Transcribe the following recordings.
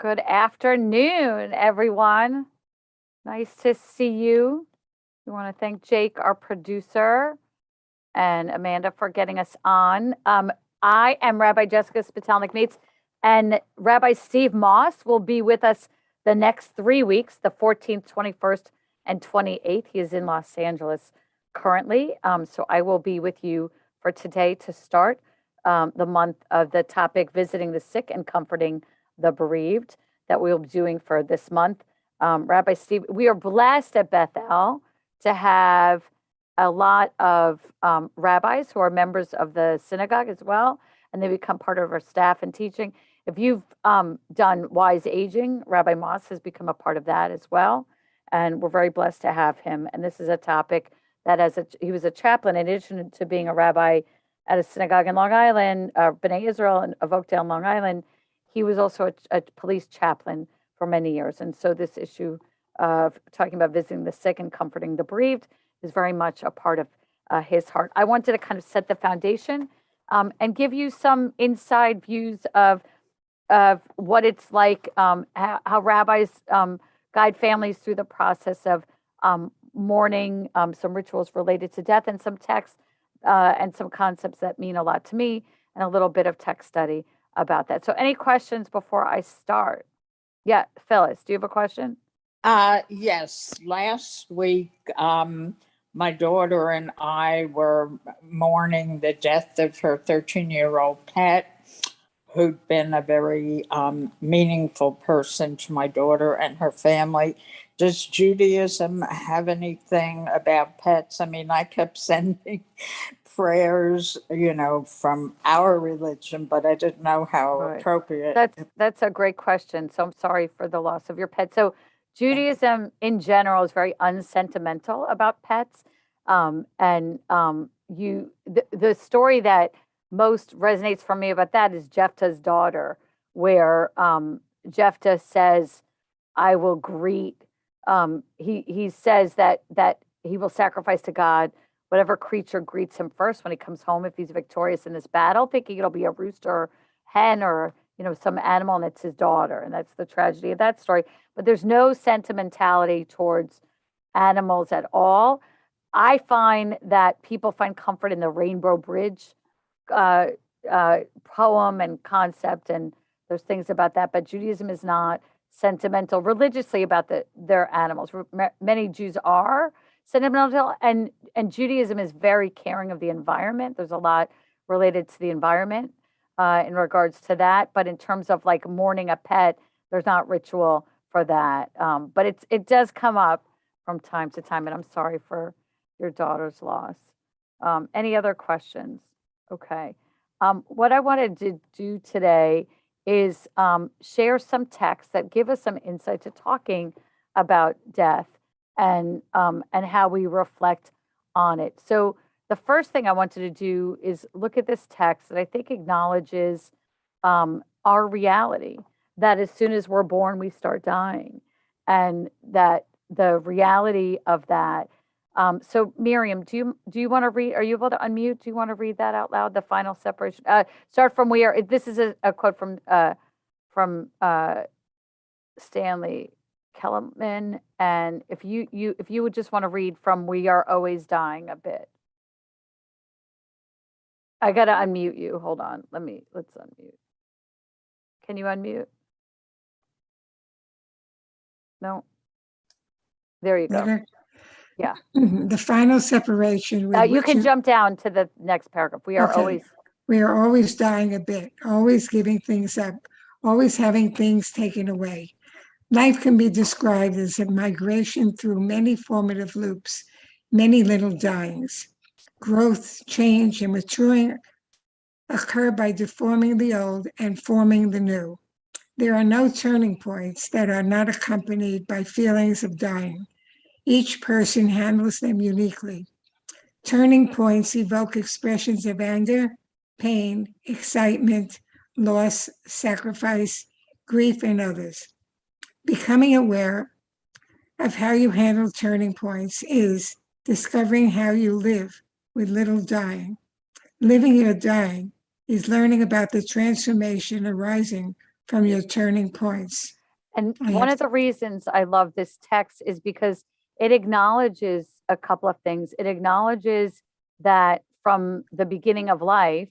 Good afternoon, everyone. Nice to see you. We want to thank Jake, our producer, and Amanda for getting us on. I am Rabbi Jessica Spitalnik-Mates, and Rabbi Steve Moss will be with us the next 3 weeks, the 14th, 21st, and 28th. He is in Los Angeles currently. So I will be with you for today to start the month of the topic, visiting the sick and comforting the bereaved, that we'll be doing for this month. Rabbi Steve, we are blessed at Beth El to have a lot of rabbis who are members of the synagogue as well, and they become part of our staff and teaching. If you've done Wise Aging, Rabbi Moss has become a part of that as well, and we're very blessed to have him. And this is a topic that he was a chaplain in addition to being a rabbi at a synagogue in Long Island, B'nai Israel of Oakdale, Long Island. He was also a police chaplain for many years. And so this issue of talking about visiting the sick and comforting the bereaved is very much a part of his heart. I wanted to kind of set the foundation and give you some inside views of what it's like, how rabbis guide families through the process of mourning, some rituals related to death, and some texts and some concepts that mean a lot to me, and a little bit of text study about that. So any questions before I start? Yeah, Phyllis, do you have a question? Yes. Last week, my daughter and I were mourning the death of her 13-year-old pet, who'd been a very meaningful person to my daughter and her family. Does Judaism have anything about pets? I mean, I kept sending prayers, from our religion, but I didn't know how appropriate. That's a great question. So I'm sorry for the loss of your pet. So Judaism in general is very unsentimental about pets. The story that most resonates for me about that is Jephthah's daughter, where Jephthah says, I will greet, he says that he will sacrifice to God whatever creature greets him first when he comes home, if he's victorious in this battle, thinking it'll be a rooster or hen or, some animal, and it's his daughter. And that's the tragedy of that story. But there's no sentimentality towards animals at all. I find that people find comfort in the Rainbow Bridge poem and concept, and there's things about that. But Judaism is not sentimental religiously about their animals. Many Jews are sentimental, and Judaism is very caring of the environment. There's a lot related to the environment in regards to that. But in terms of like mourning a pet, there's not ritual for that. But it does come up from time to time, and I'm sorry for your daughter's loss. Any other questions? Okay. What I wanted to do today is share some texts that give us some insight to talking about death and how we reflect on it. So the first thing I wanted to do is look at this text that I think acknowledges our reality, that as soon as we're born, we start dying, and that the reality of that. So Miriam, do you want to read? Are you able to unmute? Do you want to read that out loud? The final separation. Start from where. This is a quote from Stanley Kellerman, and if you would just want to read from "We Are Always Dying" a bit. I gotta unmute you. Hold on. Let's unmute. Can you unmute? No. There you go. Yeah. The final separation. You can jump down to the next paragraph. We are always dying a bit, always giving things up, always having things taken away. Life can be described as a migration through many formative loops, many little dyings. Growth, change, and maturing occur by deforming the old and forming the new. There are no turning points that are not accompanied by feelings of dying. Each person handles them uniquely. Turning points evoke expressions of anger, pain, excitement, loss, sacrifice, grief, and others. Becoming aware of how you handle turning points is discovering how you live with little dying. Living your dying is learning about the transformation arising from your turning points. And I one have of the reasons I love this text is because it acknowledges a couple of things. It acknowledges that from the beginning of life,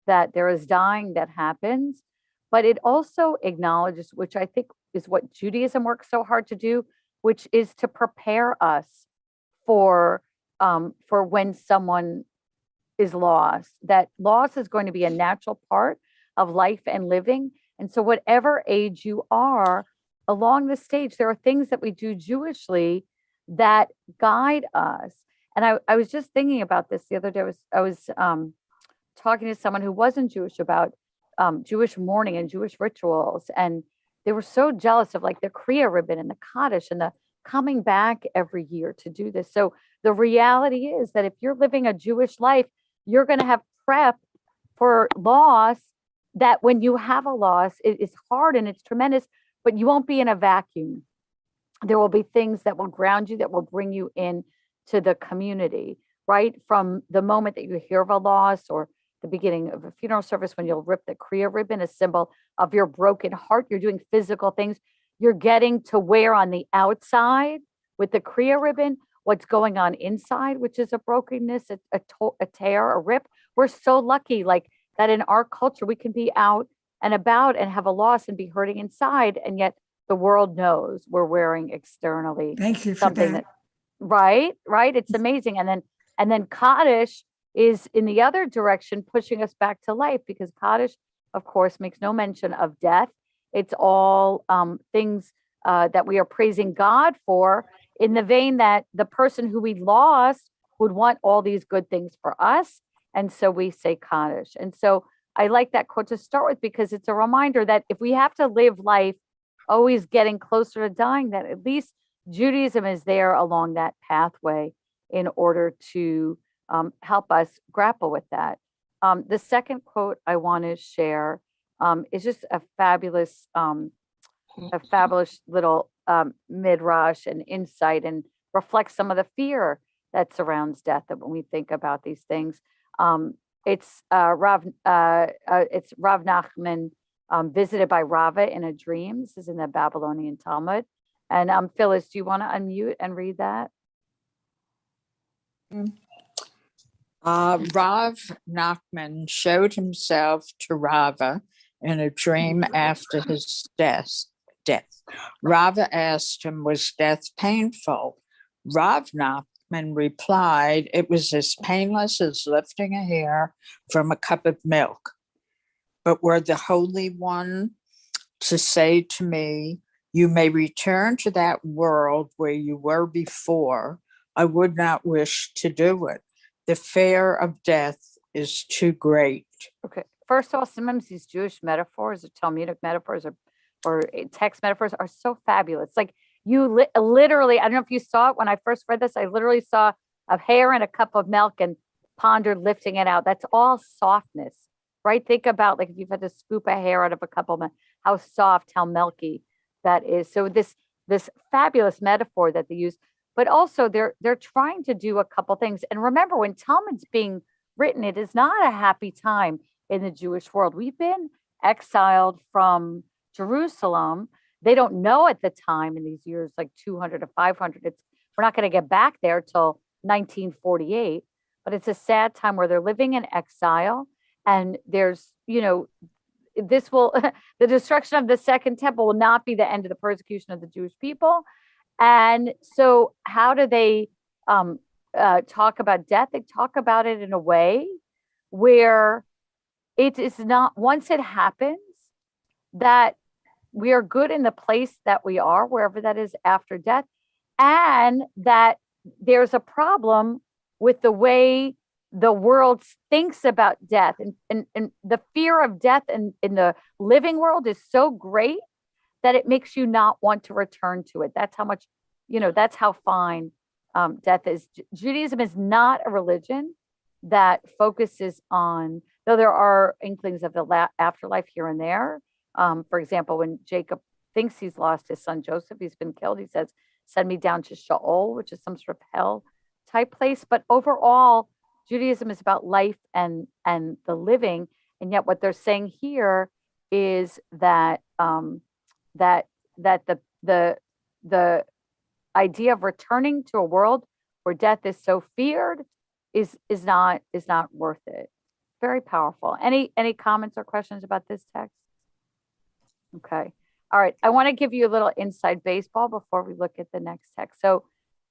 that there is dying that happens, but it also acknowledges, which I think is what Judaism works so hard to do, which is to prepare us for when someone is lost. That loss is going to be a natural part of life and living. And so, whatever age you are along the stage, there are things that we do Jewishly that guide us. And I was just thinking about this the other day. I was talking to someone who wasn't Jewish about Jewish mourning and Jewish rituals, and they were so jealous of like the Kriya ribbon and the Kaddish and the coming back every year to do this. So the reality is that if you're living a Jewish life, you're going to have prep for loss. That when you have a loss, it is hard and it's tremendous, but you won't be in a vacuum. There will be things that will ground you, that will bring you in to the community, right? From the moment that you hear of a loss or the beginning of a funeral service, when you'll rip the Kriya ribbon, a symbol of your broken heart, you're doing physical things. You're getting to wear on the outside with the Kriya ribbon what's going on inside, which is a brokenness, a tear, a rip. We're so lucky, like that in our culture, we can be out and about and have a loss and be hurting inside. And yet the world knows we're wearing externally Thank you for something that. right. It's amazing. And then Kaddish is in the other direction, pushing us back to life, because Kaddish, of course, makes no mention of death. It's all things that we are praising God for, in the vein that the person who we lost would want all these good things for us. And so we say Kaddish. And so I like that quote to start with, because it's a reminder that if we have to live life always getting closer to dying, that at least Judaism is there along that pathway in order to help us grapple with that. The second quote I want to share is just a fabulous little midrash and insight, and reflects some of the fear that surrounds death. That when we think about these things, it's Rav Nachman visited by Rava in a dream. This is in the Babylonian Talmud. And Phyllis, do you want to unmute and read that? Rav Nachman showed himself to Rava in a dream after his death. Rava asked him, was death painful? Rav Nachman replied, it was as painless as lifting a hair from a cup of milk. But were the Holy One to say to me, you may return to that world where you were before, I would not wish to do it. The fear of death is too great. Okay. First of all, sometimes these Jewish metaphors or Talmudic metaphors or text metaphors are so fabulous. Like you literally, I don't know if you saw it when I first read this, I literally saw a hair and a cup of milk and pondered lifting it out. That's all softness, right? Think about like if you've had to scoop a hair out of a cup of milk, how soft, how milky that is. So this fabulous metaphor that they use, but also they're trying to do a couple things. And remember, when Talmud's being written, it is not a happy time in the Jewish world. We've been exiled from Jerusalem. They don't know at the time in these years, like 200 to 500, we're not going to get back there till 1948, but it's a sad time where they're living in exile. And there's, this will, the destruction of the second temple will not be the end of the persecution of the Jewish people. And so how do they talk about death? They talk about it in a way where it is not, once it happens, that we are good in the place that we are, wherever that is after death, and that there's a problem with the way the world thinks about death. And the fear of death in the living world is so great that it makes you not want to return to it. That's how much, that's how fine death is. Judaism is not a religion that focuses on, though there are inklings of the afterlife here and there. For example, when Jacob thinks he's lost his son Joseph, he's been killed, he says, send me down to Sheol, which is some sort of hell type place. But overall, Judaism is about life and the living. And yet what they're saying here is that that the idea of returning to a world where death is so feared is not worth it. Very powerful. Any comments or questions about this text? Okay. All right. I want to give you a little inside baseball before we look at the next text. So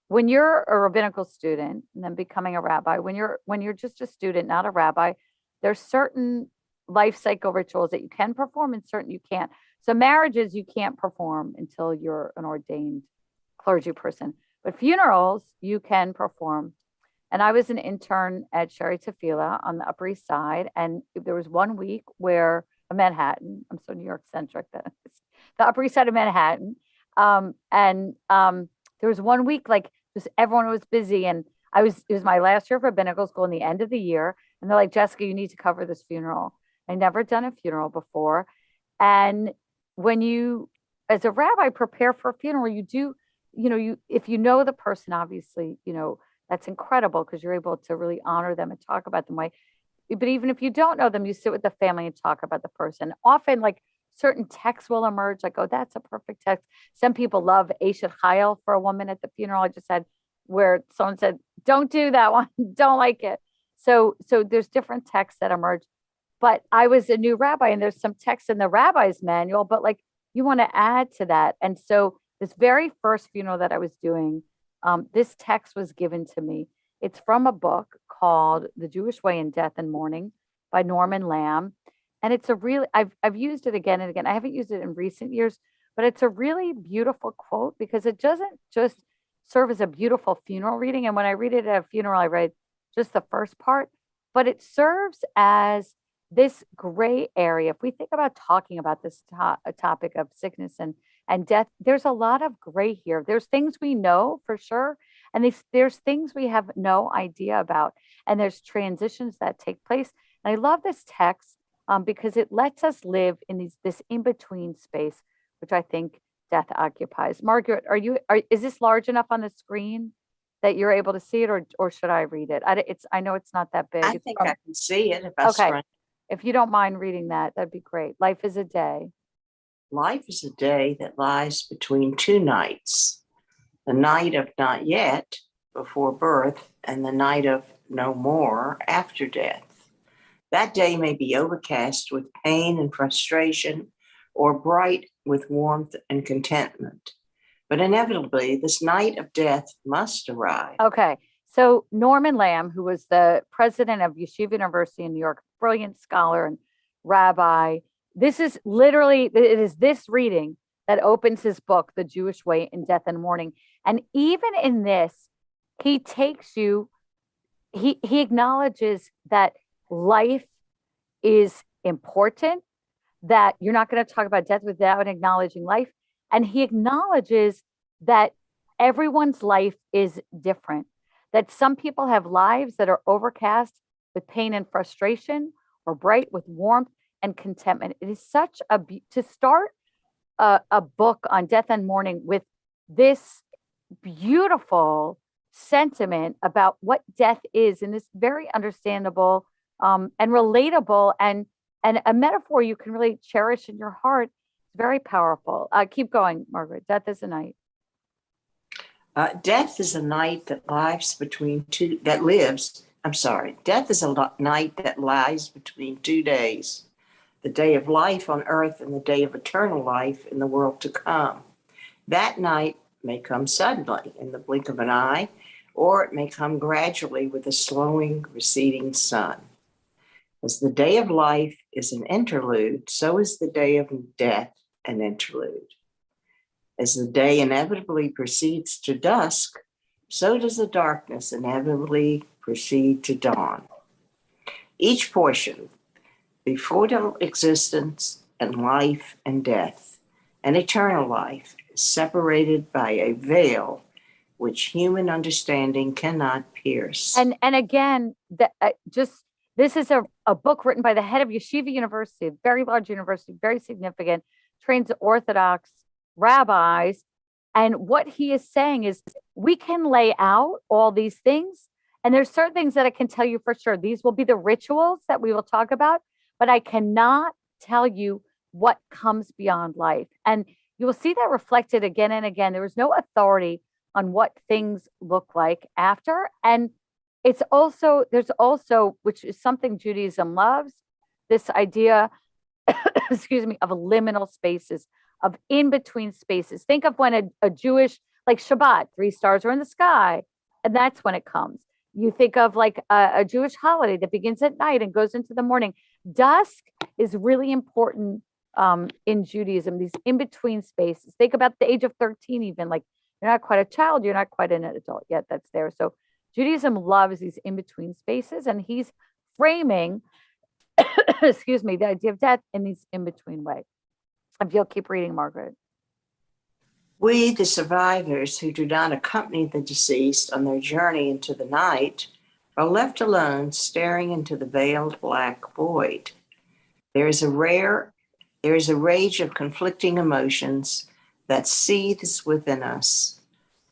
when you're a rabbinical student and then becoming a rabbi, when you're just a student, not a rabbi, there's certain life cycle rituals that you can perform and certain you can't. So marriages you can't perform until you're an ordained clergy person, but funerals you can perform. And I was an intern at Sherry Tefillah on the Upper East Side, and there was one week where Manhattan, I'm so New York centric, that the Upper East Side of Manhattan, there was one week like just everyone was busy, and it was my last year of rabbinical school and the end of the year, and they're like, Jessica, you need to cover this funeral. I never done a funeral before, and when you, as a rabbi, prepare for a funeral, you do, if you know the person, obviously, that's incredible because you're able to really honor them and talk about them. But even if you don't know them, you sit with the family and talk about the person. Often, like certain texts will emerge, like, oh, that's a perfect text. Some people love Eshet Chayil for a woman at the funeral I just had, where someone said, don't do that one, don't like it. So there's different texts that emerge. But I was a new rabbi, and there's some text in the rabbi's manual, but like you want to add to that. And so this very first funeral that I was doing, this text was given to me. It's from a book called The Jewish Way in Death and Mourning by Norman Lamb. And it's a really, I've used it again and again. I haven't used it in recent years, but it's a really beautiful quote because it doesn't just serve as a beautiful funeral reading. And when I read it at a funeral, I read just the first part, but it serves as this gray area. If we think about talking about this topic of sickness and death, there's a lot of gray here. There's things we know for sure, and there's things we have no idea about, and there's transitions that take place. And I love this text because it lets us live in this in-between space, which I think death occupies. Margaret, is this large enough on the screen that you're able to see it, or should I read it? I know it's not that big. I think I can see it if I scrunch. If you don't mind reading that, that'd be great. Life is a day. Life is a day that lies between two nights, the night of not yet before birth and the night of no more after death. That day may be overcast with pain and frustration or bright with warmth and contentment. But inevitably, this night of death must arrive. Okay. So Norman Lamb, who was the president of Yeshiva University in New York, brilliant scholar and rabbi, it is this reading that opens his book, The Jewish Way in Death and Mourning. And even in this, he acknowledges that life is important, that you're not going to talk about death without acknowledging life. And he acknowledges that everyone's life is different, that some people have lives that are overcast with pain and frustration or bright with warmth and contentment. It is such to start a book on death and mourning with this beautiful sentiment about what death is in this very understandable and relatable and a metaphor you can really cherish in your heart. It's very powerful. Keep going, Margaret. Death is a night. Death is a night that lies between two, that lives, I'm sorry. Death is a night that lies between 2 days, the day of life on earth and the day of eternal life in the world to come. That night may come suddenly in the blink of an eye, or it may come gradually with a slowing, receding sun. As the day of life is an interlude, so is the day of death an interlude. As the day inevitably proceeds to dusk, so does the darkness inevitably proceed to dawn. Each portion, before existence and life and death, and eternal life, is separated by a veil which human understanding cannot pierce. And again, this is a book written by the head of Yeshiva University, a very large university, very significant, trains Orthodox rabbis. And what he is saying is we can lay out all these things. And there's certain things that I can tell you for sure. These will be the rituals that we will talk about, but I cannot tell you what comes beyond life. And you will see that reflected again and again. There was no authority on what things look like after. And there's also, which is something Judaism loves, this idea, excuse me, of liminal spaces, of in-between spaces. Think of when a Jewish, like Shabbat, 3 stars are in the sky, and that's when it comes. You think of like a Jewish holiday that begins at night and goes into the morning. Dusk is really important in Judaism, these in-between spaces. Think about the age of 13 even, like you're not quite a child, you're not quite an adult yet, that's there. So Judaism loves these in-between spaces, and he's framing, excuse me, the idea of death in these in-between ways. If you'll keep reading, Margaret. We, the survivors who do not accompany the deceased on their journey into the night, are left alone staring into the veiled black void. There is a rage of conflicting emotions that seethes within us: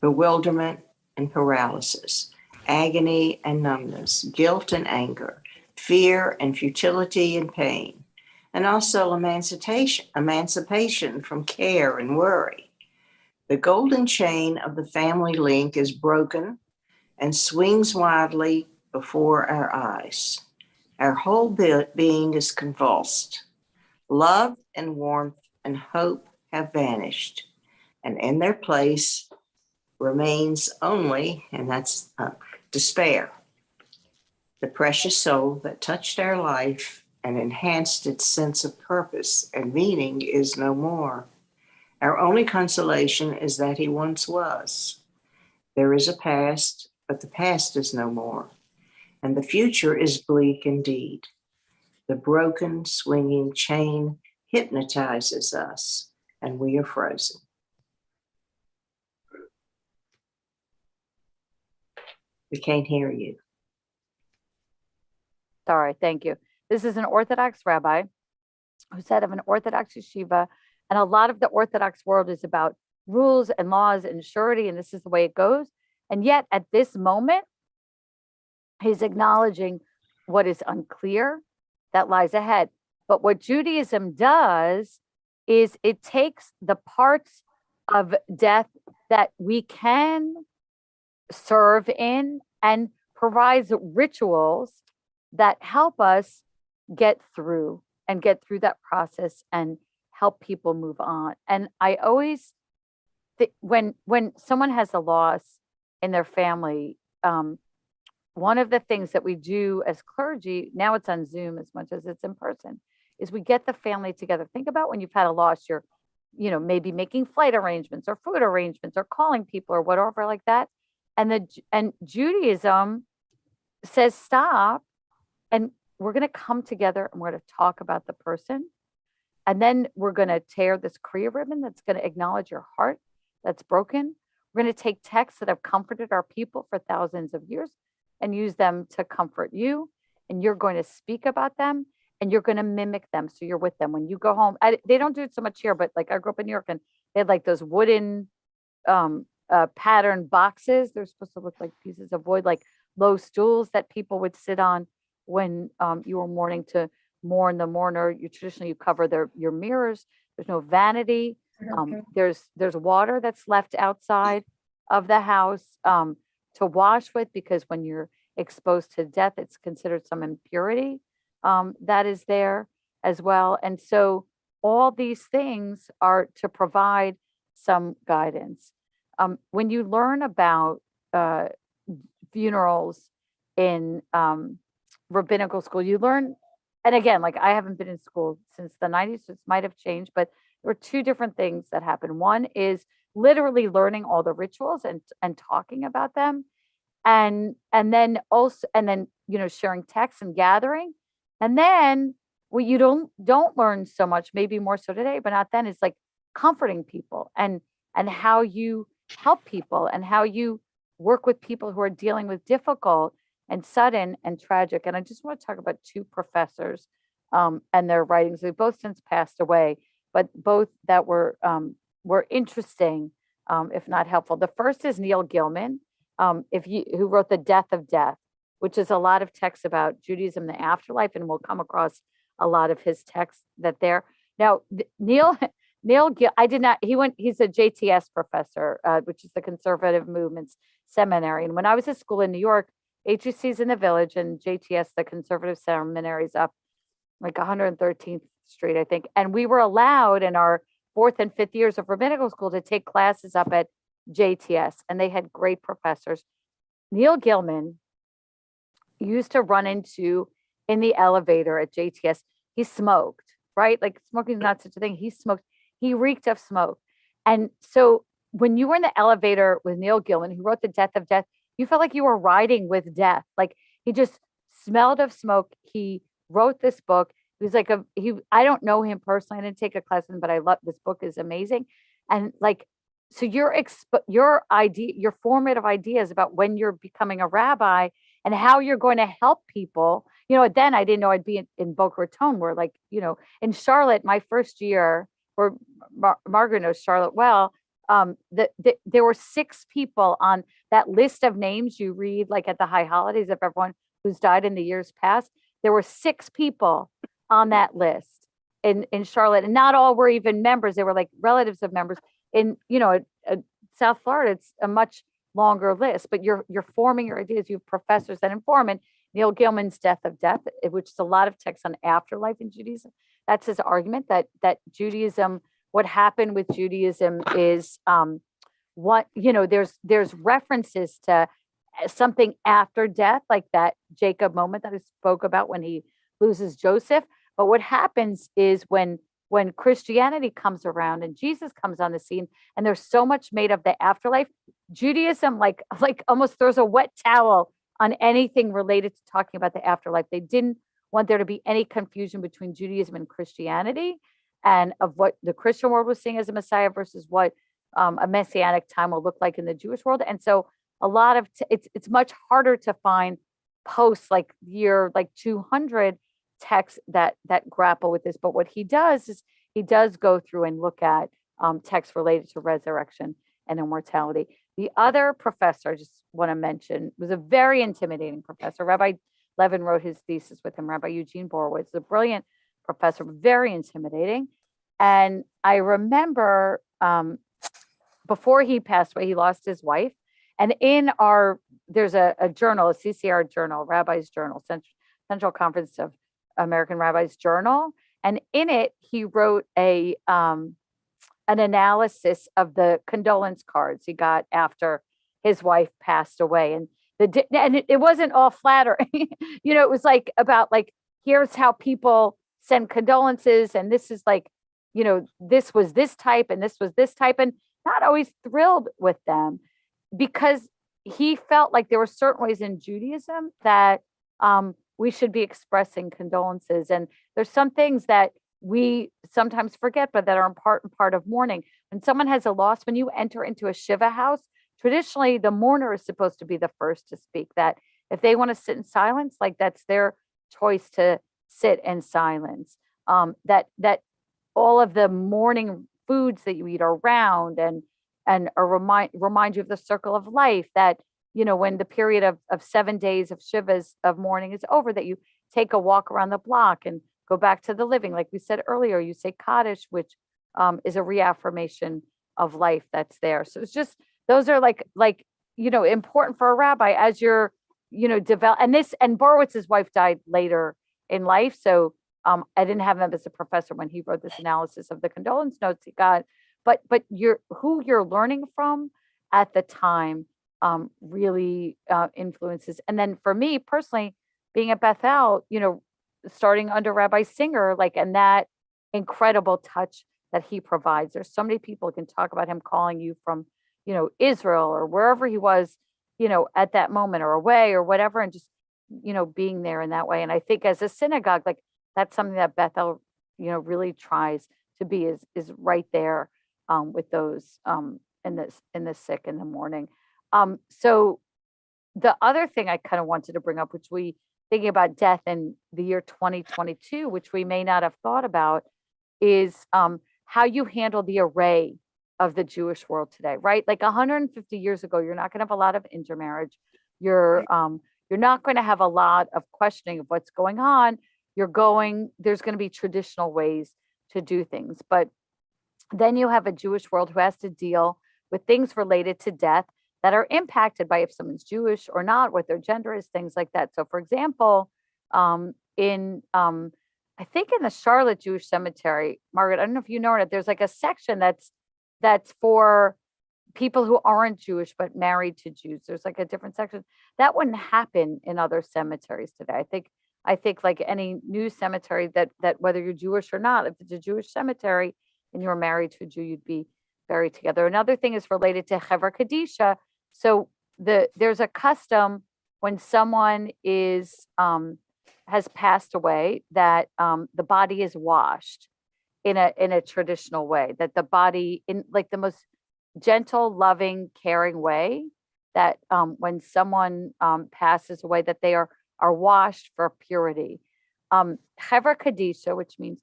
bewilderment and paralysis, agony and numbness, guilt and anger, fear and futility and pain, and also emancipation from care and worry. The golden chain of the family link is broken and swings wildly before our eyes. Our whole being is convulsed. Love and warmth and hope have vanished, and in their place remains only, and that's despair. The precious soul that touched our life and enhanced its sense of purpose and meaning is no more. Our only consolation is that he once was. There is a past, but the past is no more, and the future is bleak indeed. The broken, swinging chain hypnotizes us, and we are frozen. We can't hear you. Sorry, thank you. This is an Orthodox rabbi who's head of an Orthodox yeshiva, and a lot of the Orthodox world is about rules and laws and surety, and this is the way it goes. And yet, at this moment, he's acknowledging what is unclear that lies ahead. But what Judaism does is it takes the parts of death that we can serve in and provides rituals that help us get through that process and help people move on. And I always think when someone has a loss in their family, one of the things that we do as clergy, now it's on Zoom as much as it's in person, is we get the family together. Think about when you've had a loss, you're, maybe making flight arrangements or food arrangements or calling people or whatever like that. And Judaism says stop, and we're going to come together and we're going to talk about the person. And then we're going to tear this Kriya ribbon that's going to acknowledge your heart that's broken. We're going to take texts that have comforted our people for thousands of years and use them to comfort you. And you're going to speak about them and you're going to mimic them. So you're with them when you go home. They don't do it so much here, but like I grew up in New York and they had like those wooden pattern boxes. They're supposed to look like pieces of wood, like low stools that people would sit on when you were mourning, to mourn the mourner. You traditionally cover your mirrors. There's no vanity. There's water that's left outside of the house to wash with, because when you're exposed to death, it's considered some impurity that is there as well. And so all these things are to provide some guidance. When you learn about funerals in rabbinical school, you learn, and again, like I haven't been in school since the 90s, so it might have changed, but there were two different things that happen. One is literally learning all the rituals and talking about them. And then sharing texts and gathering. And then what you don't learn so much, maybe more so today, but not then, is like comforting people and how you help people and how you work with people who are dealing with difficult and sudden and tragic. And I just want to talk about two professors and their writings. They've both since passed away, but both that were interesting, if not helpful. The first is Neil Gaiman, who wrote The Death of Death, which is a lot of texts about Judaism, the afterlife, and we'll come across a lot of his texts that there. Now, Neil Gill, I did not, he's a JTS professor, which is the Conservative Movements Seminary. And when I was at school in New York, HUC's in the Village and JTS, the Conservative Seminaries up like 113th Street, I think. And we were allowed in our 4th and 5th years of rabbinical school to take classes up at JTS, and they had great professors. Neil Gilman used to run into in the elevator at JTS. He smoked, right? Like smoking is not such a thing. He smoked. He reeked of smoke. And so when you were in the elevator with Neil Gilman, who wrote The Death of Death, you felt like you were riding with death. Like he just smelled of smoke. He wrote this book. He was like I don't know him personally. I didn't take a class with him, but I love this book is amazing. And like, so your formative ideas about when you're becoming a rabbi and how you're going to help people. Then I didn't know I'd be in Boca Raton, where like, in Charlotte, my first year, where Margaret knows Charlotte well, there were 6 people on that list of names you read, like at the high holidays of everyone who's died in the years past. There were 6 people on that list in Charlotte, and not all were even members. They were like relatives of members. In South Florida, it's a much longer list, but you're forming your ideas. You have professors that inform. And Neil Gilman's Death of Death, which is a lot of text on afterlife in Judaism. That's his argument that Judaism, what happened with Judaism is there's references to something after death, like that Jacob moment that I spoke about when he loses Joseph. But what happens is when Christianity comes around and Jesus comes on the scene, and there's so much made of the afterlife, Judaism like almost throws a wet towel on anything related to talking about the afterlife. They didn't want there to be any confusion between Judaism and Christianity, and of what the Christian world was seeing as a Messiah versus what a messianic time will look like in the Jewish world. And so a lot of it's much harder to find posts like year 200 texts that grapple with this. But what he does is he does go through and look at texts related to resurrection and immortality. The other professor I just want to mention was a very intimidating professor. Rabbi Levin wrote his thesis with him. Rabbi Eugene Borowitz, a brilliant professor, very intimidating. And I remember before he passed away, he lost his wife. And there's a journal, a CCR journal, Rabbi's Journal, Central Conference of American Rabbis Journal. And in it, he wrote an analysis of the condolence cards he got after his wife passed away. And it wasn't all flattering. It was like about like, here's how people send condolences. And this is like, this was this type and this was this type, and not always thrilled with them, because he felt like there were certain ways in Judaism that we should be expressing condolences. And there's some things that we sometimes forget, but that are important part of mourning. When someone has a loss, when you enter into a Shiva house, traditionally the mourner is supposed to be the first to speak. That if they want to sit in silence, like that's their choice to sit in silence. That all of the mourning foods that you eat are round and remind you of the circle of life, that when the period of 7 days of Shivas of mourning is over, that you take a walk around the block and go back to the living. Like we said earlier, you say Kaddish, which is a reaffirmation of life that's there. So it's just, those are like important for a rabbi as you're develop. And Borowitz's wife died later in life, so I didn't have him as a professor when he wrote this analysis of the condolence notes he got. But who you're learning from at the time really influences. And then for me personally, being at Beth El, starting under Rabbi Singer, and that incredible touch that he provides. There's so many people who can talk about him calling you from, Israel or wherever he was, at that moment or away or whatever, and just, being there in that way. And I think as a synagogue, that's something that Beth El, really tries to be is right there with those in the sick in the mourning. So the other thing I kind of wanted to bring up, which we thinking about death in the year 2022, which we may not have thought about, is how you handle the array of the Jewish world today, right? Like 150 years ago, you're not going to have a lot of intermarriage. You're not going to have a lot of questioning of what's going on. There's going to be traditional ways do things. But then you have a Jewish world who has to deal with things related to death that are impacted by if someone's Jewish or not, what their gender is, things like that. So, for example, I think in the Charlotte Jewish Cemetery, Margaret, I don't know if you know it, there's like a section that's for people who aren't Jewish but married to Jews. There's like a different section that wouldn't happen in other cemeteries today. I think like any new cemetery that whether you're Jewish or not, if it's a Jewish cemetery and you're married to a Jew, you'd be buried together. Another thing is related to Heverkadisha. So there's a custom when someone is has passed away that the body is washed in a traditional way, that the body in like the most gentle, loving, caring way, that when someone passes away, that they are washed for purity. Heverkadisha, which means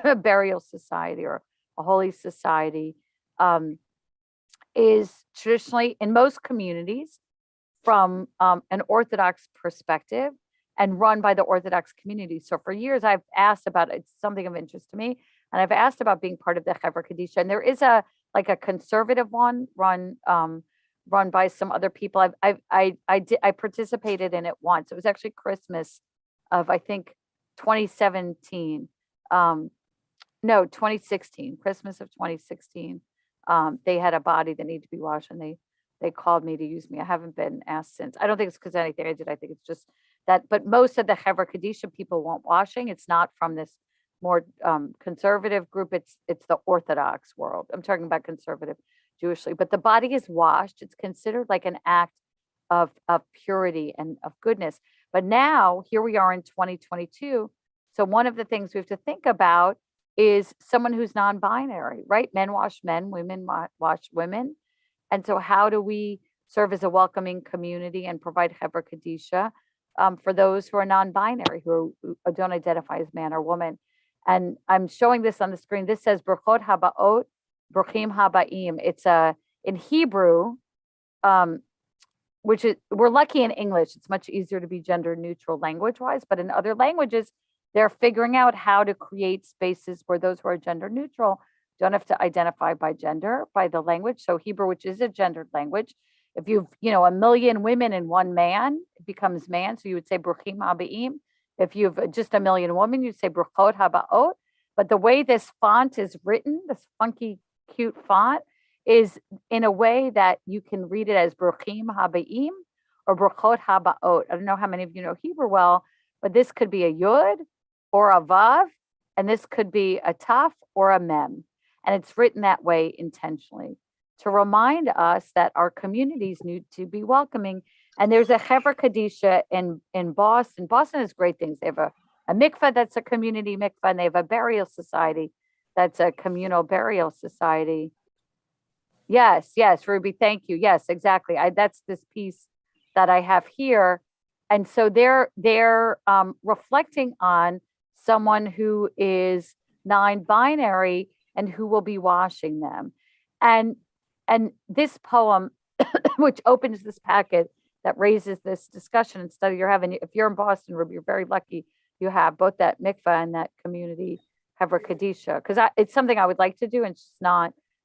a burial society or a holy society, is traditionally in most communities from an Orthodox perspective and run by the Orthodox community. So for years I've asked about it's something of interest to me, and I've asked about being part of the Heverkadisha. And there is a conservative one run by some other people. I participated in it once. It was actually Christmas of I think 2017. No, 2016, Christmas of 2016. They had a body that needed to be washed, and they called me to use me. I haven't been asked since. I don't think it's because anything I did. I think it's just that. But most of the Heverkadisha people want washing. It's not from this more conservative group. It's the Orthodox world. I'm talking about conservative Jewishly. But the body is washed. It's considered like an act of purity and of goodness. But now here we are in 2022. So one of the things we have to think about is someone who's non-binary, right? Men wash men, women wash women. And so how do we serve as a welcoming community and provide Heverkadisha for those who are non-binary, who don't identify as man or woman? And I'm showing this on the screen. This says Brachot Habaot, Brachim Habaim. It's in Hebrew, which is, we're lucky in English. It's much easier to be gender neutral language-wise, but in other languages, they're figuring out how to create spaces where those who are gender neutral don't have to identify by gender, by the language. So Hebrew, which is a gendered language, if you've, a million women and one man, it becomes man. So you would say Bruchim Habaim. If you've just a million women, you'd say Bruchot Habaot. But the way this font is written, this funky, cute font, is in a way that you can read it as Bruchim Habaim or Bruchot Habaot. I don't know how many of you know Hebrew well, but this could be a Yud or a Vav, and this could be a Taf or a Mem. And it's written that way intentionally to remind us that our communities need to be welcoming. And there's a Heverkadisha in Boston. Boston has great things. They have a mikveh that's a community mikveh, and they have a burial society that's a communal burial society. Yes, Ruby, thank you. Yes, exactly. That's this piece that I have here. And so they're reflecting on someone who is non-binary and who will be washing them. And this poem, which opens this packet that raises this discussion and study you're having, if you're in Boston, Ruby, you're very lucky you have both that mikveh and that community Heverkadisha, because it's something I would like to do, and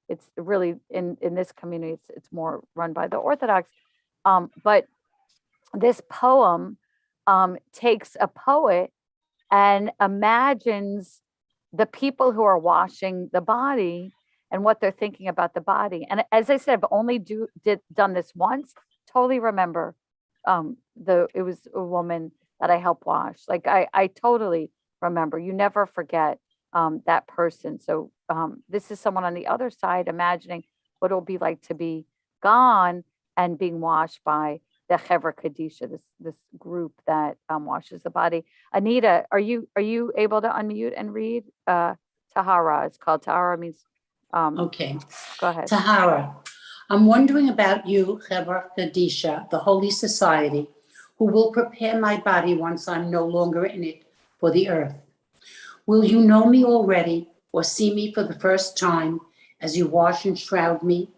it's really in this community, it's more run by the Orthodox. But this poem takes a poet and imagines the people who are washing the body and what they're thinking about the body. And as I said, I've only done this once. Totally remember it was a woman that I helped wash. Like I totally remember. You never forget that person. So this is someone on the other side imagining what it'll be like to be gone and being washed by the Heverkadisha, this group that washes the body. Anita, are you able to unmute and read Tahara? It's called Tahara, means Okay. Go ahead. Tahara, I'm wondering about you, Heverkadisha, the Holy Society, who will prepare my body once I'm no longer in it for the earth. Will you know me already or see me for the first time as you wash and shroud me?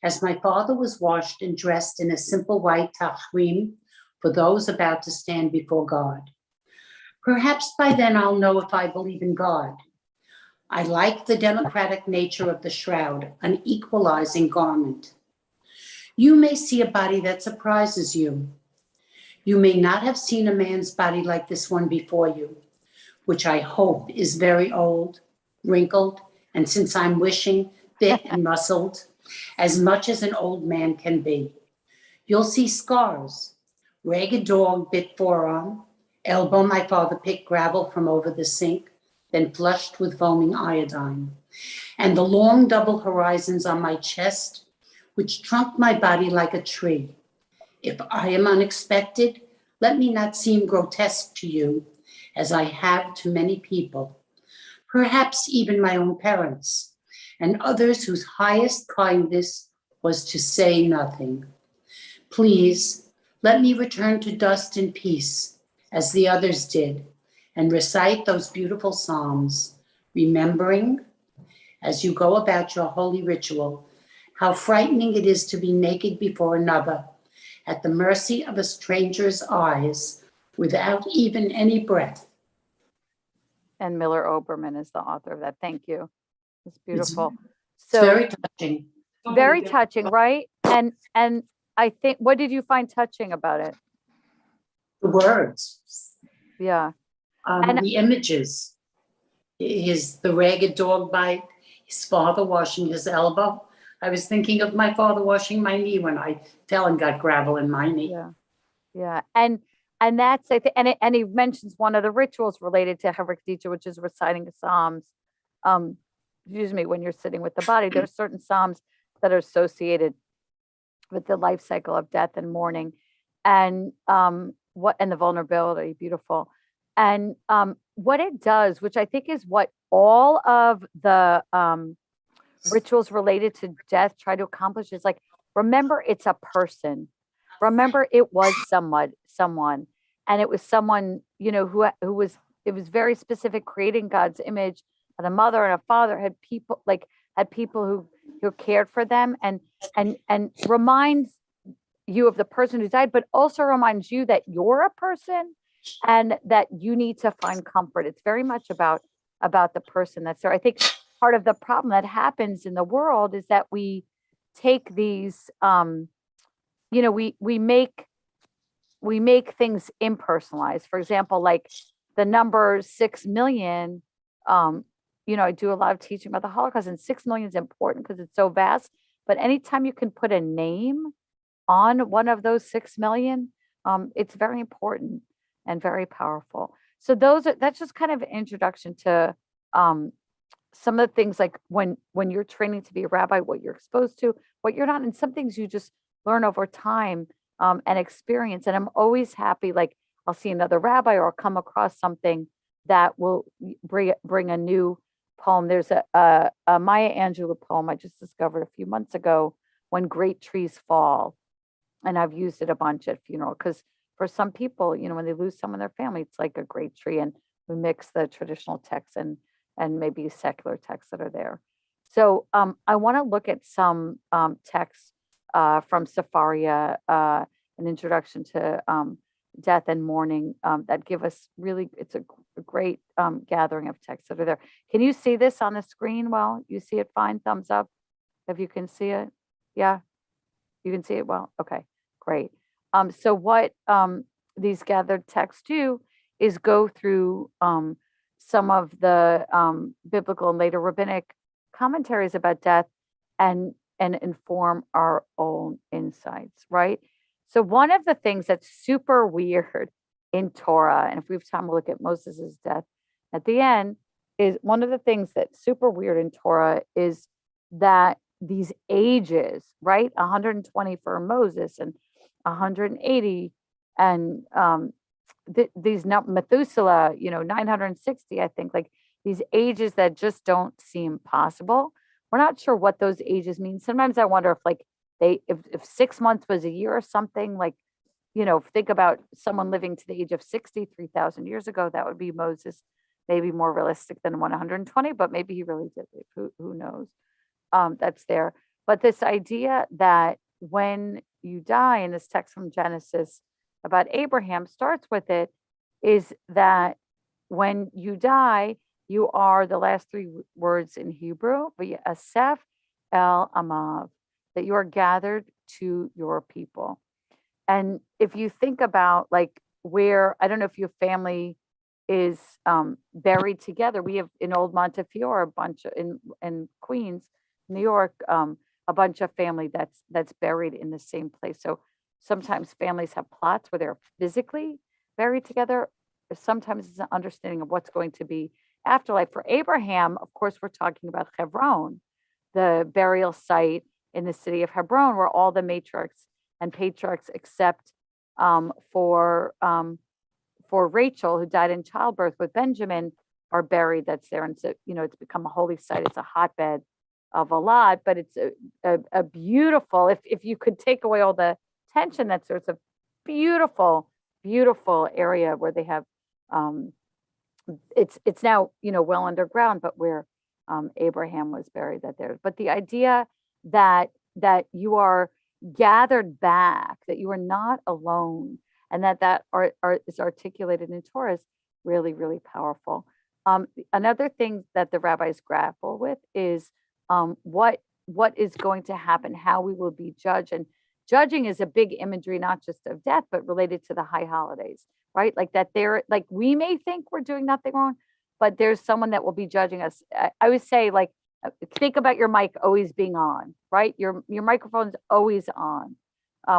As my father was washed and dressed in a simple white tachrim for those about to stand before God. Perhaps by then I'll know if I believe in God. I like the democratic nature of the shroud, an equalizing garment. You may see a body that surprises you. You may not have seen a man's body like this one before you, which I hope is very old, wrinkled, and since I'm wishing, bit and muscled, as much as an old man can be. You'll see scars, ragged dog bit forearm, elbow my father picked gravel from over the sink, then flushed with foaming iodine, and the long double horizons on my chest, which trunk my body like a tree. If I am unexpected, let me not seem grotesque to you, as I have to many people, perhaps even my own parents, and others whose highest kindness was to say nothing. Please, let me return to dust in peace, as the others did, and recite those beautiful psalms, remembering, as you go about your holy ritual, how frightening it is to be naked before another, at the mercy of a stranger's eyes, without even any breath. And Miller Oberman is the author of that. Thank you. It's beautiful. It's So very touching. very touching, right? And I think, what did you find touching about it? The words, Yeah. And the images, the ragged dog bite, his father washing his elbow. I was thinking of my father washing my knee when I fell and got gravel in my knee. yeah. Yeah. And that's, I think, and he mentions one of the rituals related to Heverkadisha, which is reciting the Psalms. Excuse me, when you're sitting with the body, there are certain Psalms that are associated with the life cycle of death and mourning, and the vulnerability. Beautiful. And what it does, which I think is what all of the rituals related to death try to accomplish, is like, remember, it's a person. Remember, it was someone, and it was someone, who was, it was very specific, creating God's image, and a mother and a father had people who cared for them, and reminds you of the person who died, but also reminds you that you're a person and that you need to find comfort. It's very much about the person that's there. I think part of the problem that happens in the world is that we take these, we make things impersonalized. For example, like the number 6 million, I do a lot of teaching about the Holocaust, and 6 million is important because it's so vast. But anytime you can put a name on one of those 6 million, it's very important and very powerful. So that's just kind of an introduction to some of the things, like when you're training to be a rabbi, what you're exposed to, what you're not, and some things you just learn over time and experience. And I'm always happy, like I'll see another rabbi or I'll come across something that will bring a new poem. There's a Maya Angelou poem I just discovered a few months ago, When Great Trees Fall. And I've used it a bunch at funeral, because for some people, when they lose someone in their family, it's like a great tree. And we mix the traditional texts and maybe secular texts that are there. So I want to look at some texts from Sefirat, an introduction to death and mourning, that give us really, it's a great gathering of texts that are there. Can you see this on the screen? Well, you see it fine? Thumbs up if you can see it. Yeah, you can see it well. Okay, great. So what these gathered texts do is go through some of the biblical and later rabbinic commentaries about death and inform our own insights, right? So one of the things that's super weird in Torah, and if we have time, we'll look at Moses' death at the end, is one of the things that's super weird in Torah is that these ages, right? 120 for Moses and 180, and these Methuselah, 960, I think, like these ages that just don't seem possible. We're not sure what those ages mean. Sometimes I wonder if like if 6 months was a year or something, like, think about someone living to the age of 60, 3,000 years ago, that would be Moses, maybe more realistic than 120, but maybe he really did live. Who knows? That's there. But this idea that when you die, in this text from Genesis about Abraham starts with it, is that when you die, You are the last three words in Hebrew, Asef El Amav, that you are gathered to your people. And if you think about like where, I don't know if your family is buried together. We have in Old Montefiore, a bunch of, in Queens, New York, a bunch of family that's buried in the same place. So sometimes families have plots where they're physically buried together. Sometimes it's an understanding of what's going to be afterlife. For Abraham, of course, we're talking about Hebron, the burial site in the city of Hebron, where all the matriarchs and patriarchs, except for Rachel, who died in childbirth with Benjamin, are buried. That's there, and so it's become a holy site. It's a hotbed of a lot, but it's a beautiful. If you could take away all the tension, that's it's a beautiful, beautiful area where they have. It's now well underground, but where Abraham was buried, that there. But the idea that you are gathered back, that you are not alone, and that is articulated in Torah is really, really powerful. Another thing that the rabbis grapple with is what is going to happen, how we will be judged. And judging is a big imagery, not just of death, but related to the high holidays, right? Like that like we may think we're doing nothing wrong, but there's someone that will be judging us. I would say, like, think about your mic always being on, right? Your microphone's always on,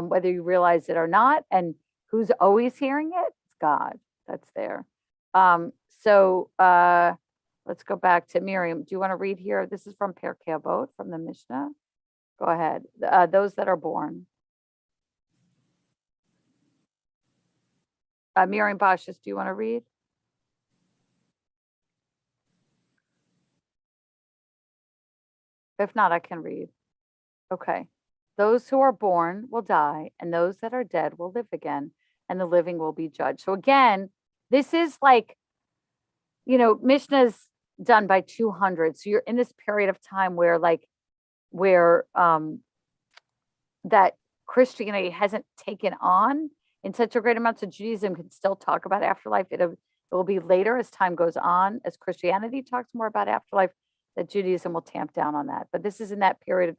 whether you realize it or not. And who's always hearing it? It's God that's there. So let's go back to Miriam. Do you want to read here? This is from Pirkei Avot, from the Mishnah. Go ahead. Those that are born. Miriam Bashis, do you want to read? If not, I can read. Okay. Those who are born will die, and those that are dead will live again, and the living will be judged. So again, this is like, Mishnah's done by 200. So you're in this period of time where that Christianity hasn't taken on in such a great amount. So Judaism can still talk about afterlife. It will be later as time goes on, as Christianity talks more about afterlife, that Judaism will tamp down on that. But this is in that period of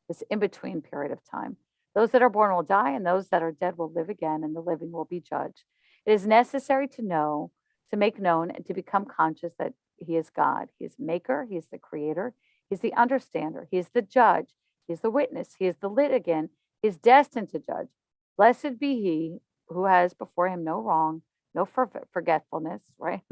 this in-between period of time. Those that are born will die, and those that are dead will live again, and the living will be judged. It is necessary to know, to make known, and to become conscious that he is God. He is maker, he is the creator, he's the understander, he is the judge, he is the witness, he is the litigant, he is destined to judge. Blessed be he who has before him no wrong, no forgetfulness, right?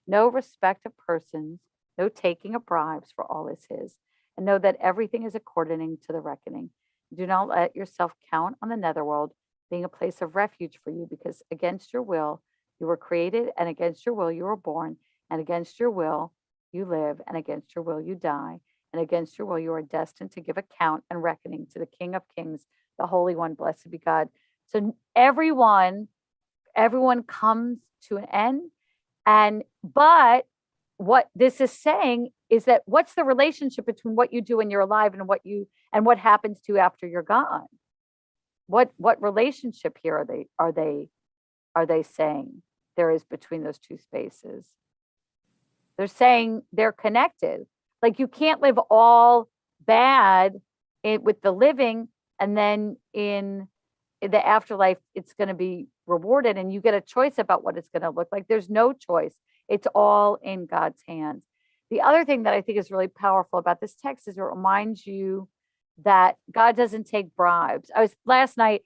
No respect of persons, no taking of bribes, for all is his. And know that everything is according to the reckoning. Do not let yourself count on the netherworld being a place of refuge for you, because against your will you were created, and against your will you were born, and against your will you live, and against your will you die, and against your will you are destined to give account and reckoning to the King of Kings, the Holy One, blessed be God. So everyone comes to an end, but what this is saying is that what's the relationship between what you do when you're alive and what happens to you after you're gone? What relationship here are they saying there is between those two spaces? They're saying they're connected. Like you can't live all bad with the living, and then in the afterlife it's going to be rewarded, and you get a choice about what it's going to look like. There's no choice. It's all in God's hands. The other thing that I think is really powerful about this text is it reminds you that God doesn't take bribes. Last night,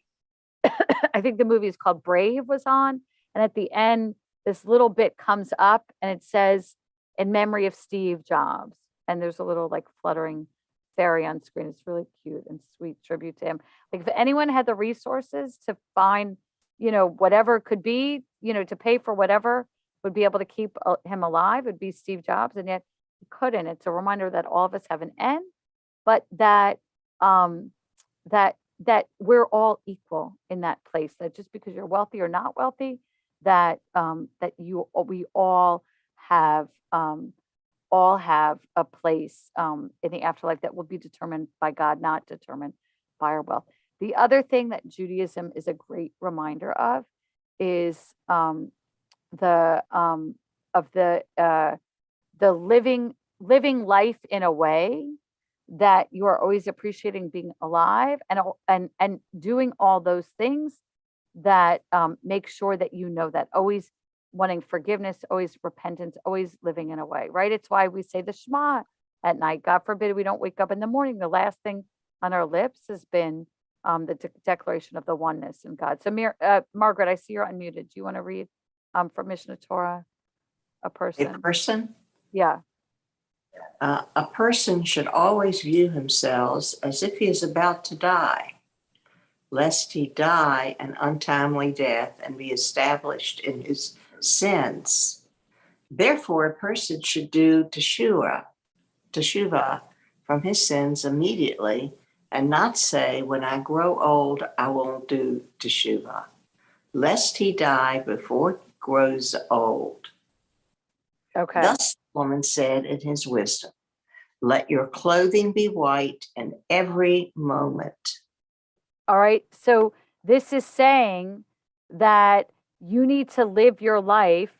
I think the movie is called Brave was on, and at the end, this little bit comes up and it says, in memory of Steve Jobs. And there's a little like fluttering fairy on screen. It's really cute and sweet tribute to him. Like if anyone had the resources to find, whatever it could be, to pay for whatever would be able to keep him alive, would be Steve Jobs. And yet he couldn't. It's a reminder that all of us have an end, but that we're all equal in that place, that just because you're wealthy or not wealthy, that we all have a place in the afterlife that will be determined by God, not determined by our wealth. The other thing that Judaism is a great reminder of is the the living life in a way that you are always appreciating being alive, and doing all those things that make sure that you know that, always wanting forgiveness, always repentance, always living in a way, right? It's why we say the Shema at night. God forbid we don't wake up in the morning, the last thing on our lips has been the declaration of the oneness in God. So Margaret, I see you're unmuted. Do you want to read from Mishnah Torah, a A person? person, Yeah. a person should always view himself as if he is about to die, lest he die an untimely death and be established in his sins. Therefore, a person should do teshuvah from his sins immediately, and not say, when I grow old, I won't do teshuvah, lest he die before he grows old. Okay. Thus the woman said in his wisdom, let your clothing be white in every moment. All right. So this is saying that you need to live your life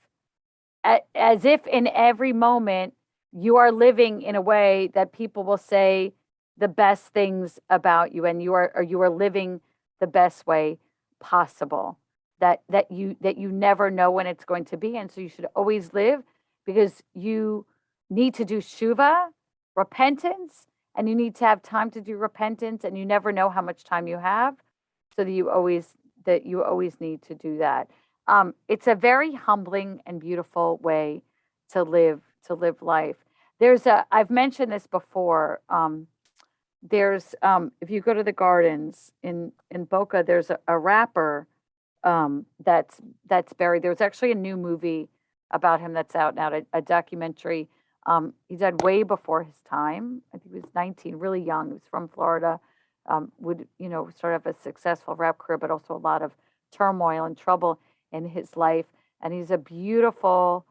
as if in every moment you are living in a way that people will say the best things about you, and you are living the best way possible. That you never know when it's going to be, and so you should always live, because you need to do shuva, repentance, and you need to have time to do repentance, and you never know how much time you have, so that you always need to do that. It's a very humbling and beautiful way to live life. I've mentioned this before. If you go to the gardens in Boca, there's a rapper that's buried. There's actually a new movie about him that's out now, a documentary. He died way before his time. I think he was 19, really young. He was from Florida. Would sort of a successful rap career, but also a lot of turmoil and trouble in his life. And he's a beautiful,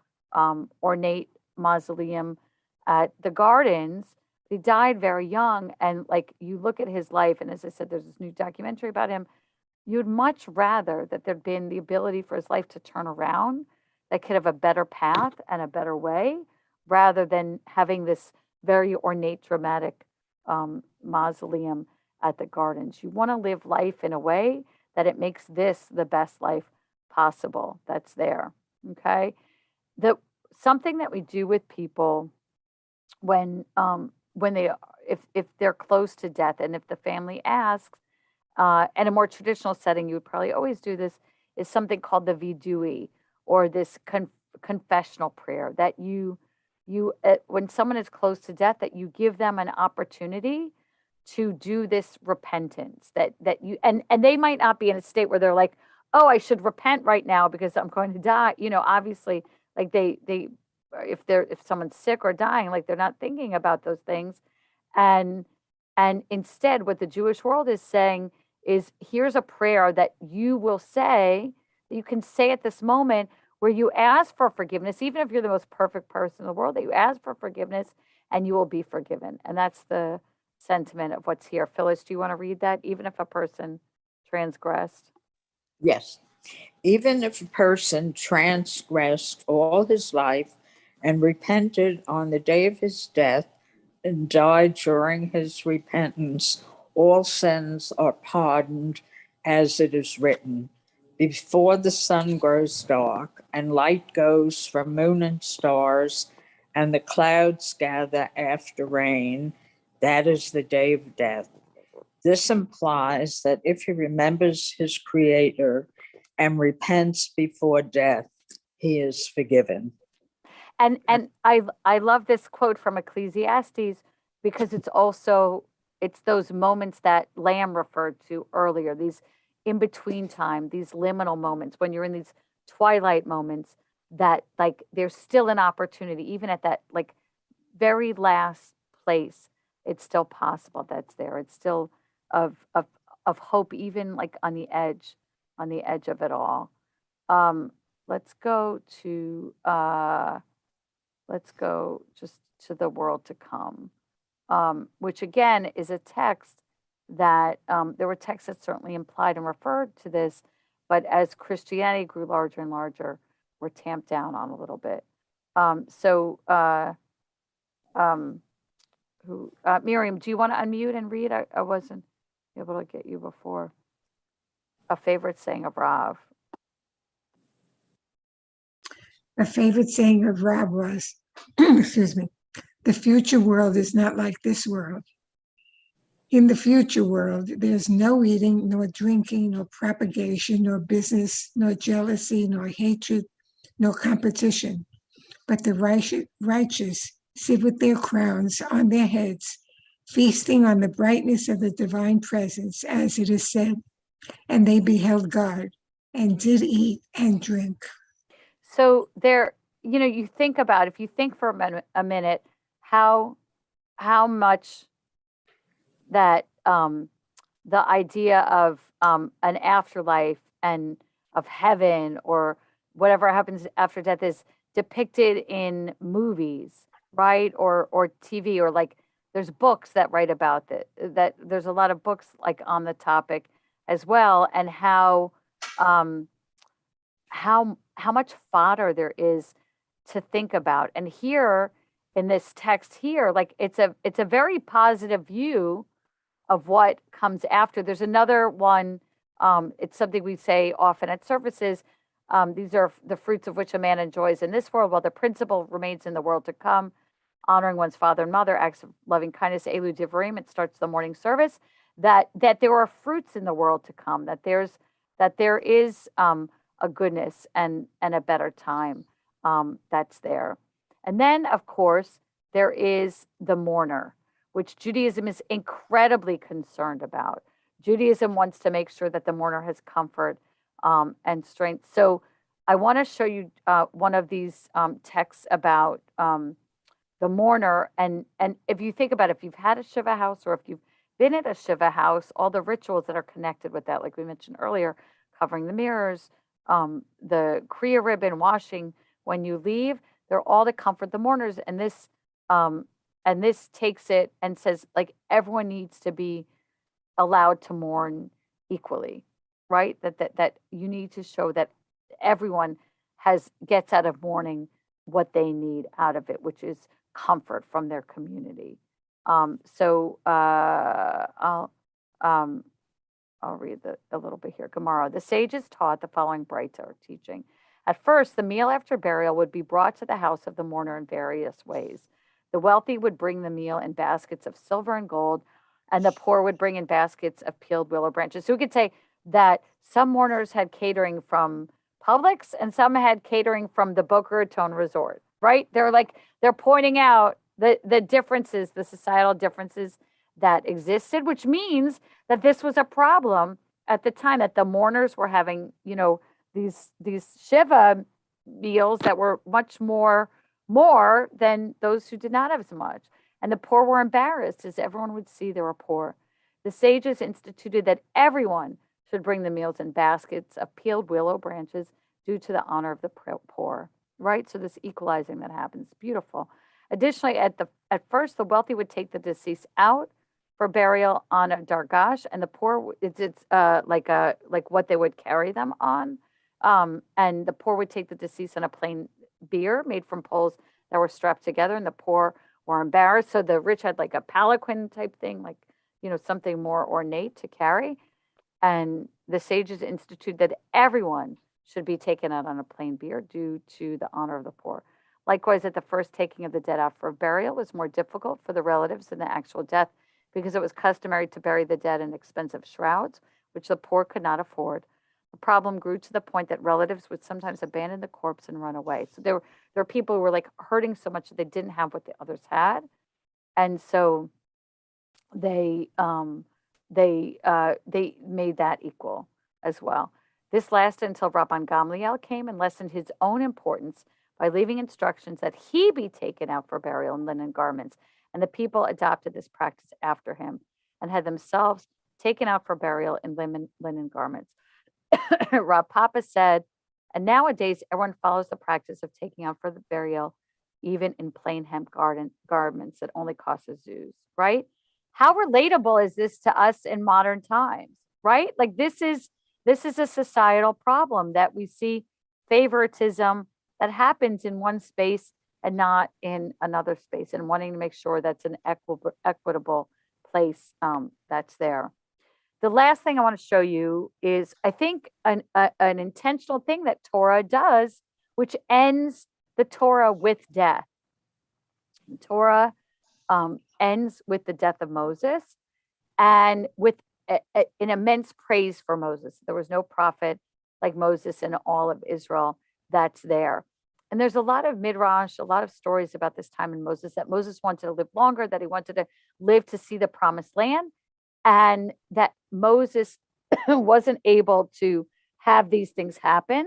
ornate mausoleum at the gardens. He died very young, and like you look at his life, and as I said, there's this new documentary about him. You'd much rather that there'd been the ability for his life to turn around, that could have a better path and a better way, rather than having this very ornate, dramatic mausoleum at the gardens. You want to live life in a way that it makes this the best life possible that's there. Okay. Something that we do with people when they, if they're close to death, and if the family asks, in a more traditional setting, you would probably always do this, is something called the vidui, or this confessional prayer, that you when someone is close to death, that you give them an opportunity to do this repentance, that you, and they might not be in a state where they're like, oh, I should repent right now because I'm going to die. Obviously, like they if someone's sick or dying, like they're not thinking about those things. And instead, what the Jewish world is saying is, here's a prayer that you will say, that you can say at this moment, where you ask for forgiveness, even if you're the most perfect person in the world, that you ask for forgiveness and you will be forgiven. And that's the sentiment of what's here. Phyllis, do you want to read that? Even if a person transgressed? Yes. Even if a person transgressed all his life and repented on the day of his death and died during his repentance, all sins are pardoned, as it is written, before the sun grows dark and light goes from moon and stars and the clouds gather after rain, that is the day of death. This implies that if he remembers his creator and repents before death, he is forgiven. And I love this quote from Ecclesiastes, because it's those moments that Lamb referred to earlier, these in between time, these liminal moments, when you're in these twilight moments, that like there's still an opportunity, even at that like very last place, it's still possible that's there. It's still of hope, even like on the edge of it all. Let's go just to the world to come, which again is a text that there were texts that certainly implied and referred to this, but as Christianity grew larger and larger, were tamped down on a little bit. Miriam, do you want to unmute and read? I wasn't able to get you before. A favorite saying of Rav. A favorite saying of Rob was, excuse me, the future world is not like this world. In the future world, there's no eating, nor drinking, nor propagation, nor business, nor jealousy, nor hatred, nor competition. But the righteous sit with their crowns on their heads, feasting on the brightness of the divine presence, as it is said, and they beheld God and did eat and drink. So there, you think about, if you think for a minute, how much that the idea of an afterlife and of heaven or whatever happens after death is depicted in movies, right? Or TV, or like there's books that write about that there's a lot of books like on the topic as well, and how much fodder there is to think about. And here in this text here, like it's a very positive view of what comes after. There's another one. It's something we say often at services. These are the fruits of which a man enjoys in this world, while the principle remains in the world to come. Honoring one's father and mother, acts of loving kindness, elu divrei, it starts the morning service. That there are fruits in the world to come. That there is a goodness and a better time that's there. And then, of course, there is the mourner, which Judaism is incredibly concerned about. Judaism wants to make sure that the mourner has comfort and strength. So I want to show you one of these texts about the mourner. And if you think about it, if you've had a Shiva house or if you've been at a Shiva house, all the rituals that are connected with that, like we mentioned earlier, covering the mirrors, the Kriya ribbon, washing when you leave, they're all to comfort the mourners. And this takes it and says, like, everyone needs to be allowed to mourn equally, right? That you need to show that everyone gets out of mourning what they need out of it, which is comfort from their community. So I'll read a little bit here. Gemara. The sages taught the following Breita, or teaching. At first, the meal after burial would be brought to the house of the mourner in various ways. The wealthy would bring the meal in baskets of silver and gold, and the poor would bring in baskets of peeled willow branches. So we could say that some mourners had catering from Publix and some had catering from the Boca Raton Resort, right? They're pointing out the differences, the societal differences that existed, which means that this was a problem at the time, that the mourners were having, these Shiva meals that were much more than those who did not have as much. And the poor were embarrassed, as everyone would see they were poor. The sages instituted that everyone should bring the meals in baskets of peeled willow branches due to the honor of the poor, right? So this equalizing that happens, beautiful. Additionally, at first, the wealthy would take the deceased out for burial on a dargash, and the poor, it's like what they would carry them on. And the poor would take the deceased on a plain bier made from poles that were strapped together, and the poor were embarrassed. So the rich had like a palanquin type thing, like, something more ornate to carry. And the sages instituted that everyone should be taken out on a plain bier due to the honor of the poor. Likewise, at the first taking of the dead out for burial was more difficult for the relatives than the actual death, because it was customary to bury the dead in expensive shrouds, which the poor could not afford. The problem grew to the point that relatives would sometimes abandon the corpse and run away. So there were people who were like hurting so much that they didn't have what the others had, and so they made that equal as well. This lasted until Rabban Gamliel came and lessened his own importance by leaving instructions that he be taken out for burial in linen garments, and the people adopted this practice after him and had themselves taken out for burial in linen garments. Rav Papa said, and nowadays everyone follows the practice of taking out for the burial, even in plain hemp garments that only cost a zuz, right? How relatable is this to us in modern times, right? Like this is a societal problem that we see favoritism that happens in one space and not in another space, and wanting to make sure that's an equitable place that's there. The last thing I want to show you is, I think, an intentional thing that Torah does, which ends the Torah with death. The Torah ends with the death of Moses, and with an immense praise for Moses. There was no prophet like Moses in all of Israel that's there. And there's a lot of midrash, a lot of stories about this time in Moses, that Moses wanted to live longer, that he wanted to live to see the promised land, and that Moses wasn't able to have these things happen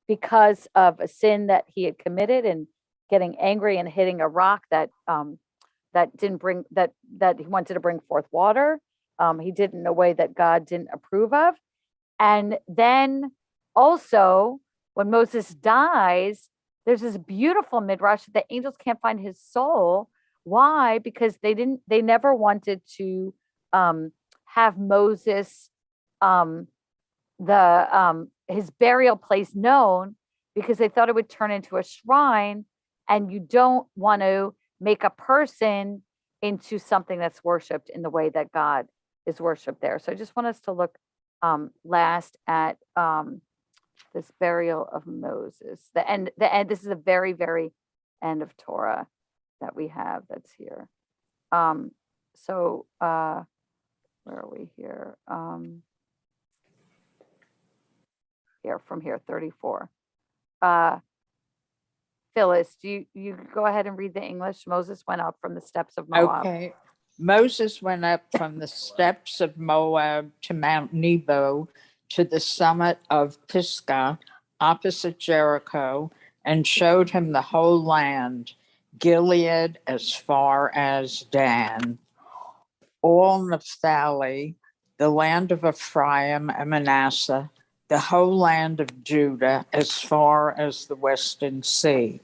because of a sin that he had committed, and getting angry and hitting a rock that didn't bring that he wanted to bring forth water. He did in a way that God didn't approve of. And then also, when Moses dies, there's this beautiful midrash that the angels can't find his soul. Why? Because they never wanted to have Moses his burial place known, because they thought it would turn into a shrine, and you don't want to make a person into something that's worshipped in the way that God is worshipped there. So I just want us to look last at this burial of Moses. The end. This is a very, very end of Torah that we have that's here. Where are we here? Here, from here, 34. Phyllis, do you go ahead and read the English? Moses went up from the steps of Moab. Okay. Moses went up from the steppes of Moab to Mount Nebo, to the summit of Pisgah, opposite Jericho, and showed him the whole land, Gilead as far as Dan, all Naphtali, the land of Ephraim and Manasseh, the whole land of Judah as far as the western sea,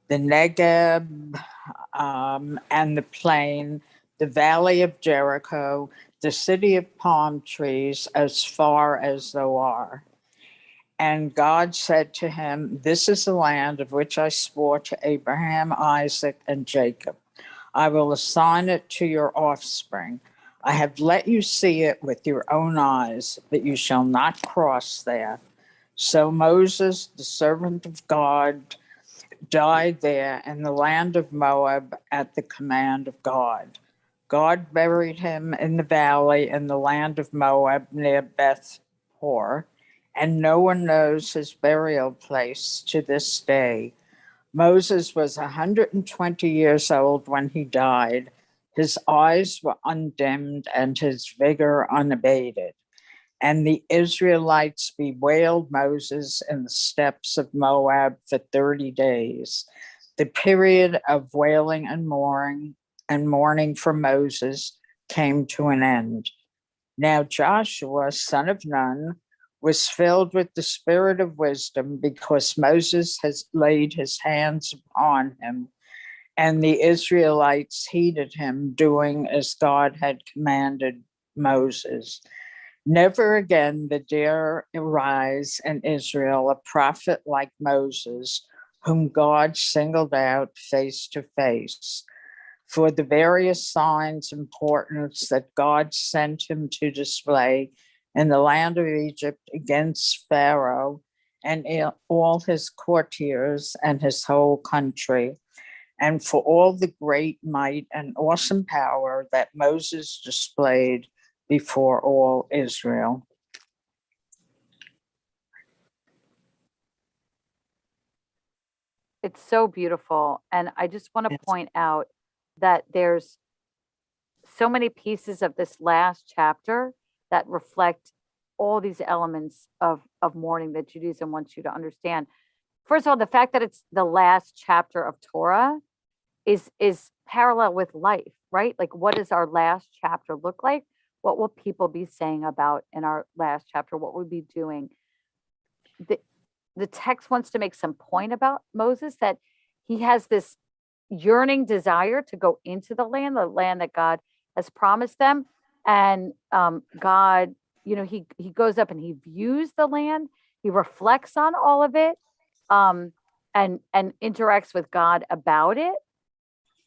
the Negeb and the plain, the valley of Jericho, the city of palm trees as far as Zoar. And God said to him, "This is the land of which I swore to Abraham, Isaac, and Jacob. I will assign it to your offspring. I have let you see it with your own eyes, but you shall not cross there." So Moses, the servant of God, died there in the land of Moab at the command of God. God buried him in the valley in the land of Moab near Beth Hor, and no one knows his burial place to this day. Moses was 120 years old when he died. His eyes were undimmed and his vigor unabated. And the Israelites bewailed Moses in the steppes of Moab for 30 days. The period of wailing and mourning for Moses came to an end. Now Joshua, son of Nun, was filled with the spirit of wisdom, because Moses has laid his hands upon him, and the Israelites heeded him, doing as God had commanded Moses. Never again did there arise in Israel a prophet like Moses, whom God singled out face to face. For the various signs and portents that God sent him to display in the land of Egypt against Pharaoh and all his courtiers and his whole country, and for all the great might and awesome power that Moses displayed before all Israel. It's so beautiful. And I just want to point out that there's so many pieces of this last chapter that reflect all these elements of mourning that Judaism wants you to understand. First of all, the fact that it's the last chapter of Torah is parallel with life, right? Like, what does our last chapter look like? What will people be saying about in our last chapter? What we'll be doing? The text wants to make some point about Moses, that he has this yearning desire to go into the land that God has promised them. And God, he goes up and he views the land. He reflects on all of it. and interacts with God about it.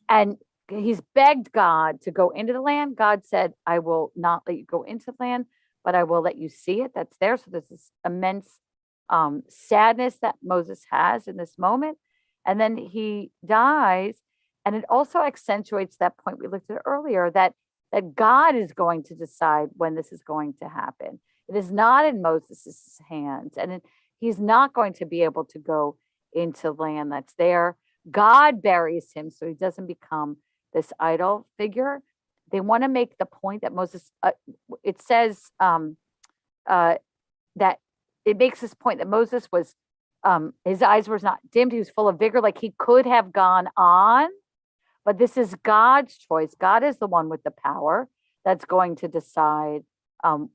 And he's begged God to go into the land. God said, I will not let you go into the land, but I will let you see it. That's there. So there's this immense sadness that Moses has in this moment. And then he dies. And it also accentuates that point we looked at earlier, that God is going to decide when this is going to happen. It is not in Moses' hands. And he's not going to be able to go into land that's there. God buries him so he doesn't become this idol figure. They want to make the point that Moses, it says that it makes this point that Moses was, his eyes were not dimmed. He was full of vigor, like he could have gone on. But this is God's choice. God is the one with the power that's going to decide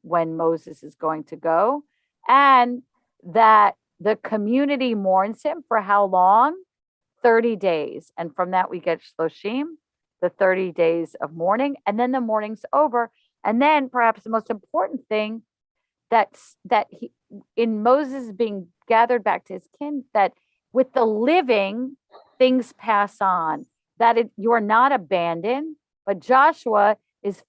when Moses is going to go. And that the community mourns him for how long? 30 days. And from that, we get Shloshim, the 30 days of mourning. And then the mourning's over. And then perhaps the most important thing that he, in Moses being gathered back to his kin, that with the living, things pass on. That you are not abandoned, but Joshua is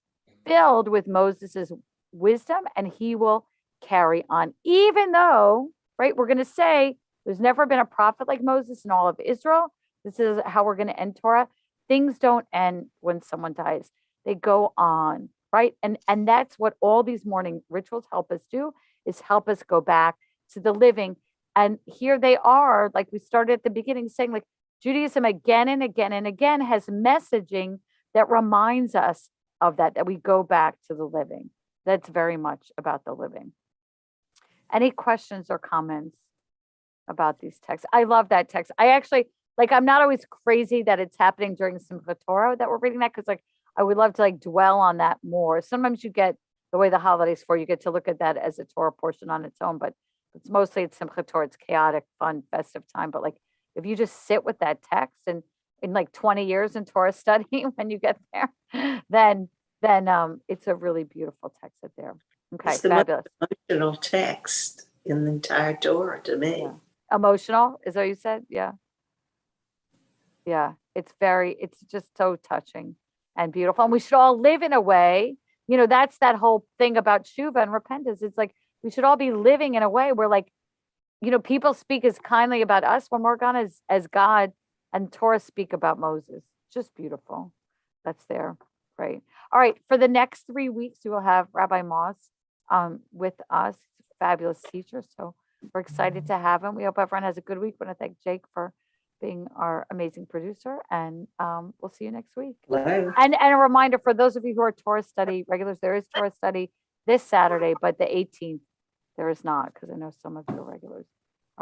filled with Moses's wisdom and he will carry on. Even though, right, we're going to say there's never been a prophet like Moses in all of Israel. This is how we're going to end Torah. Things don't end when someone dies. They go on, right? And that's what all these mourning rituals help us do, is help us go back to the living. And here they are, like we started at the beginning saying, like, Judaism again and again and again has messaging that reminds us of that we go back to the living. That's very much about the living. Any questions or comments about these texts? I love that text. I actually, like, I'm not always crazy that it's happening during Simchat Torah that we're reading that, because like I would love to like dwell on that more. Sometimes you get the way the holidays for, you get to look at that as a Torah portion on its own, but it's mostly it's Simchat Torah, it's chaotic, fun, festive time. But like, if you just sit with that text and in like 20 years in Torah study, when you get there, then it's a really beautiful text that's there. Okay, It's the fabulous. most emotional text in the entire Torah to me. Yeah. Emotional, is that what you said? Yeah. Yeah, it's just so touching and beautiful. And we should all live in a way, that's that whole thing about tshuva and repentance. It's like, we should all be living in a way where like, people speak as kindly about us when we're gone as God, and Torah speak about Moses. Just beautiful. That's there. Great. All right. For the next 3 weeks, we will have Rabbi Moss with us. Fabulous teacher. So we're excited to have him. We hope everyone has a good week. I want to thank Jake for being our amazing producer, and we'll see you next week. Hello. And a reminder for those of you who are Torah study regulars, there is Torah study this Saturday, but the 18th, there is not, because I know some of you are regulars.